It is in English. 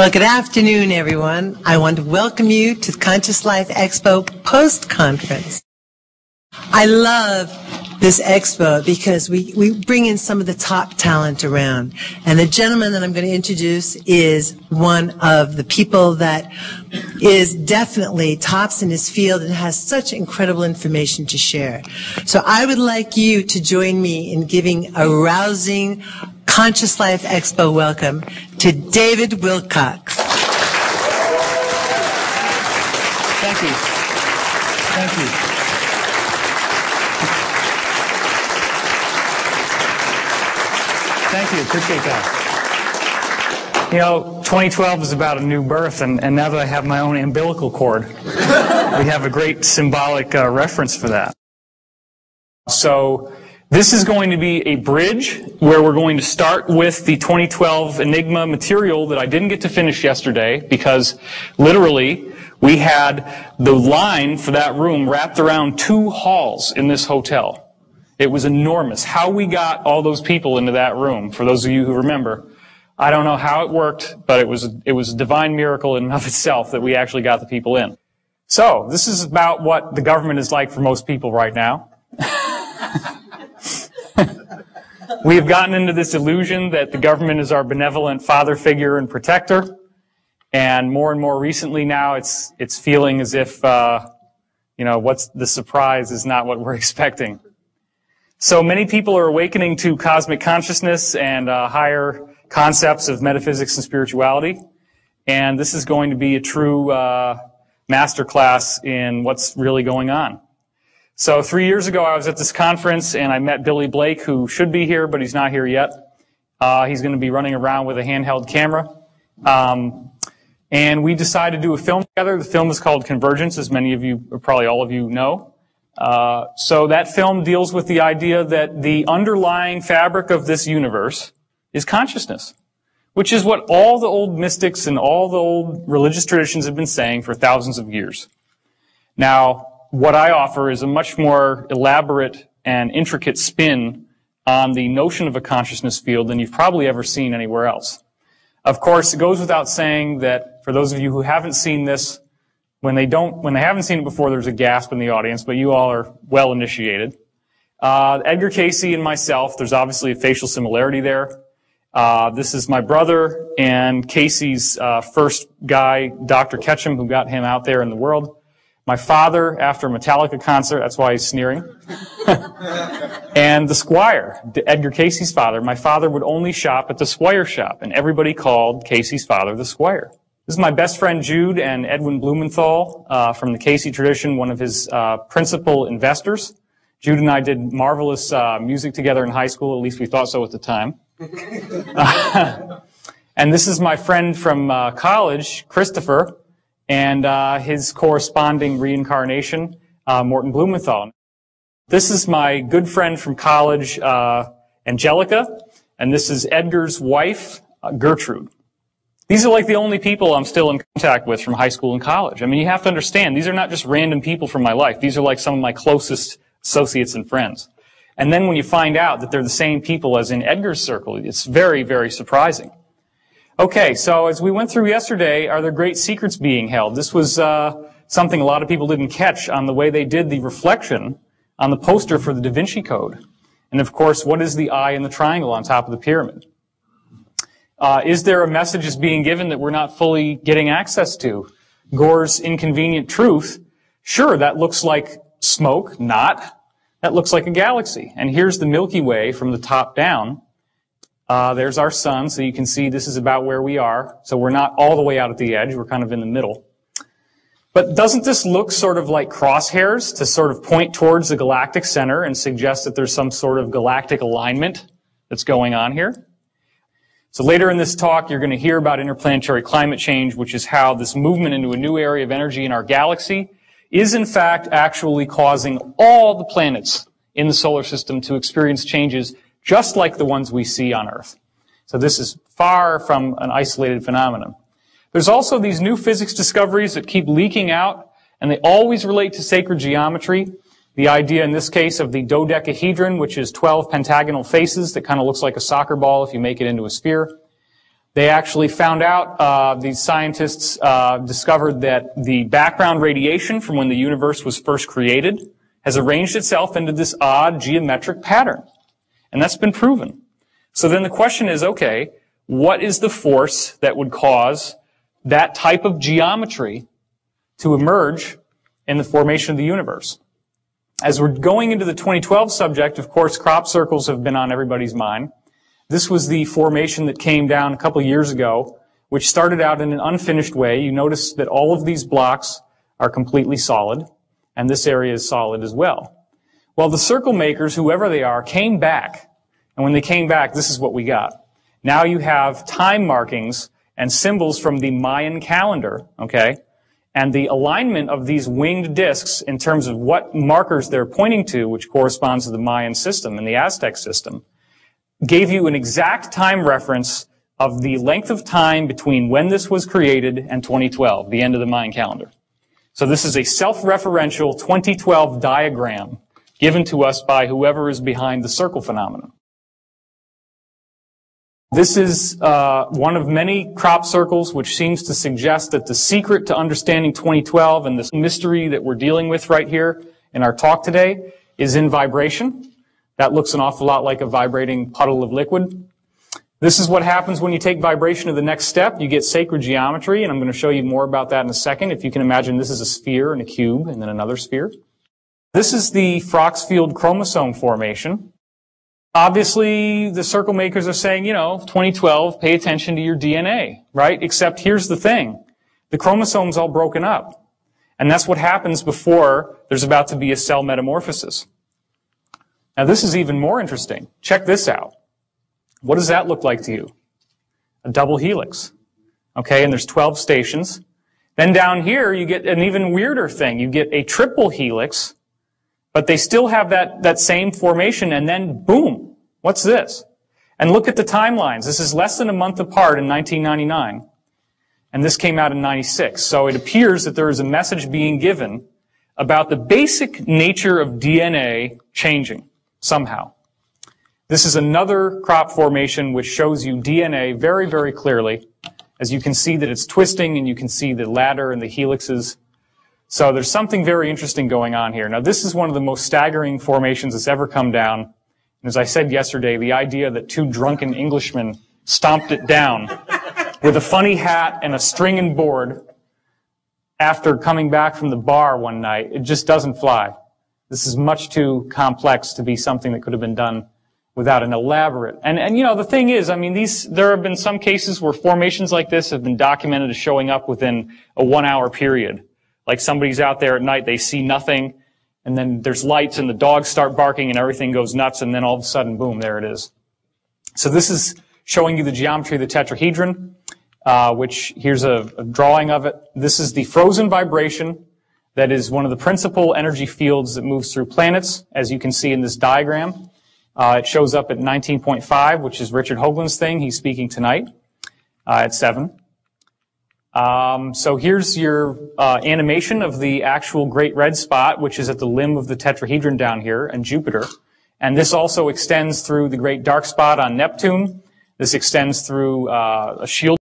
Well, good afternoon, everyone. I want to welcome you to the Conscious Life Expo post-conference. I love this expo because we bring in some of the top talent around. And the gentleman that I'm going to introduce is one of the people that is definitely tops in his field and has such incredible information to share. So I would like you to join me in giving a rousing Conscious Life Expo welcome to David Wilcox. Thank you. Thank you. Thank you. Appreciate that. You know, 2012 is about a new birth, and now that I have my own umbilical cord, we have a great symbolic reference for that. So this is going to be a bridge where we're going to start with the 2012 Enigma material that I didn't get to finish yesterday because literally we had the line for that room wrapped around 2 halls in this hotel. It was enormous. How we got all those people into that room, for those of you who remember, I don't know how it worked, but it was a divine miracle in and of itself that we actually got the people in. So this is about what the government is like for most people right now. We have gotten into this illusion that the government is our benevolent father figure and protector, and more recently now it's feeling as if what's the surprise is not what we're expecting. So many people are awakening to cosmic consciousness and higher concepts of metaphysics and spirituality, and this is going to be a true masterclass in what's really going on. So 3 years ago, I was at this conference, and I met Billy Blake, who should be here, but he's not here yet. He's going to be running around with a handheld camera. And we decided to do a film together. The film is called Convergence, as many of you, or probably all of you know. So that film deals with the idea that the underlying fabric of this universe is consciousness, which is what all the old mystics and all the old religious traditions have been saying for thousands of years. Now, what I offer is a much more elaborate and intricate spin on the notion of a consciousness field than you've probably ever seen anywhere else. Of course, it goes without saying that for those of you who haven't seen this, when they haven't seen it before, there's a gasp in the audience, but you all are well initiated. Edgar Cayce and myself, there's obviously a facial similarity there. This is my brother and Casey's first guy, Dr. Ketchum, who got him out there in the world. My father, after a Metallica concert, that's why he's sneering. And the Squire, Edgar Cayce's father. My father would only shop at the Squire shop, and everybody called Cayce's father the Squire. This is my best friend Jude and Edwin Blumenthal from the Cayce tradition, one of his principal investors. Jude and I did marvelous music together in high school, at least we thought so at the time. And this is my friend from college, Christopher, and his corresponding reincarnation, Morton Blumenthal. This is my good friend from college, Angelica, and this is Edgar's wife, Gertrude. These are like the only people I'm still in contact with from high school and college. I mean, you have to understand, these are not just random people from my life. These are like some of my closest associates and friends. And then when you find out that they're the same people as in Edgar's circle, it's very, very surprising. Okay, so as we went through yesterday, are there great secrets being held? This was something a lot of people didn't catch on the way they did the reflection on the poster for the Da Vinci Code. And of course, what is the eye in the triangle on top of the pyramid? Is there a message is being given that we're not fully getting access to? Gore's inconvenient truth, sure, that looks like smoke, not. That looks like a galaxy. And here's the Milky Way from the top down. There's our sun, so you can see this is about where we are. So we're not all the way out at the edge, we're kind of in the middle. But doesn't this look sort of like crosshairs to sort of point towards the galactic center and suggest that there's some sort of galactic alignment that's going on here? So later in this talk, you're going to hear about interplanetary climate change, which is how this movement into a new area of energy in our galaxy is in fact actually causing all the planets in the solar system to experience changes just like the ones we see on Earth. So this is far from an isolated phenomenon. There's also these new physics discoveries that keep leaking out, and they always relate to sacred geometry. The idea in this case of the dodecahedron, which is 12 pentagonal faces that kind of looks like a soccer ball if you make it into a sphere. They actually found out, these scientists discovered that the background radiation from when the universe was first created has arranged itself into this odd geometric pattern. And that's been proven. So then the question is, okay, what is the force that would cause that type of geometry to emerge in the formation of the universe? As we're going into the 2012 subject, of course, crop circles have been on everybody's mind. This was the formation that came down a couple years ago, which started out in an unfinished way. You notice that all of these blocks are completely solid, and this area is solid as well. Well, the circle makers, whoever they are, came back. And when they came back, this is what we got. Now you have time markings and symbols from the Mayan calendar, okay? And the alignment of these winged discs in terms of what markers they're pointing to, which corresponds to the Mayan system and the Aztec system, gave you an exact time reference of the length of time between when this was created and 2012, the end of the Mayan calendar. So this is a self-referential 2012 diagram given to us by whoever is behind the circle phenomenon. This is one of many crop circles which seems to suggest that the secret to understanding 2012 and this mystery that we're dealing with right here in our talk today is in vibration. That looks an awful lot like a vibrating puddle of liquid. This is what happens when you take vibration to the next step. You get sacred geometry, and I'm going to show you more about that in a second. If you can imagine, this is a sphere and a cube and then another sphere. This is the Froxfield chromosome formation. Obviously, the circle makers are saying, 2012, pay attention to your DNA, right? Except here's the thing. The chromosome's all broken up. And that's what happens before there's about to be a cell metamorphosis. Now, this is even more interesting. Check this out. What does that look like to you? A double helix. Okay, and there's 12 stations. Then down here, you get an even weirder thing. You get a triple helix, but they still have that same formation, and then boom, what's this? And look at the timelines. This is less than a month apart in 1999, and this came out in 96. So it appears that there is a message being given about the basic nature of DNA changing somehow. This is another crop formation which shows you DNA very, very clearly, as you can see that it's twisting, and you can see the ladder and the helixes. So there's something very interesting going on here. Now, this is one of the most staggering formations that's ever come down. And as I said yesterday, the idea that two drunken Englishmen stomped it down with a funny hat and a string and board after coming back from the bar one night, it just doesn't fly. This is much too complex to be something that could have been done without an elaborate. And the thing is, there have been some cases where formations like this have been documented as showing up within a 1-hour period. Like somebody's out there at night, they see nothing, and then there's lights and the dogs start barking and everything goes nuts, and then all of a sudden, boom, there it is. So this is showing you the geometry of the tetrahedron, which here's a drawing of it. This is the frozen vibration that is one of the principal energy fields that moves through planets, as you can see in this diagram. It shows up at 19.5, which is Richard Hoagland's thing. He's speaking tonight at 7. So here's your animation of the actual great red spot, which is at the limb of the tetrahedron down here, and Jupiter. And this also extends through the great dark spot on Neptune. This extends through a shield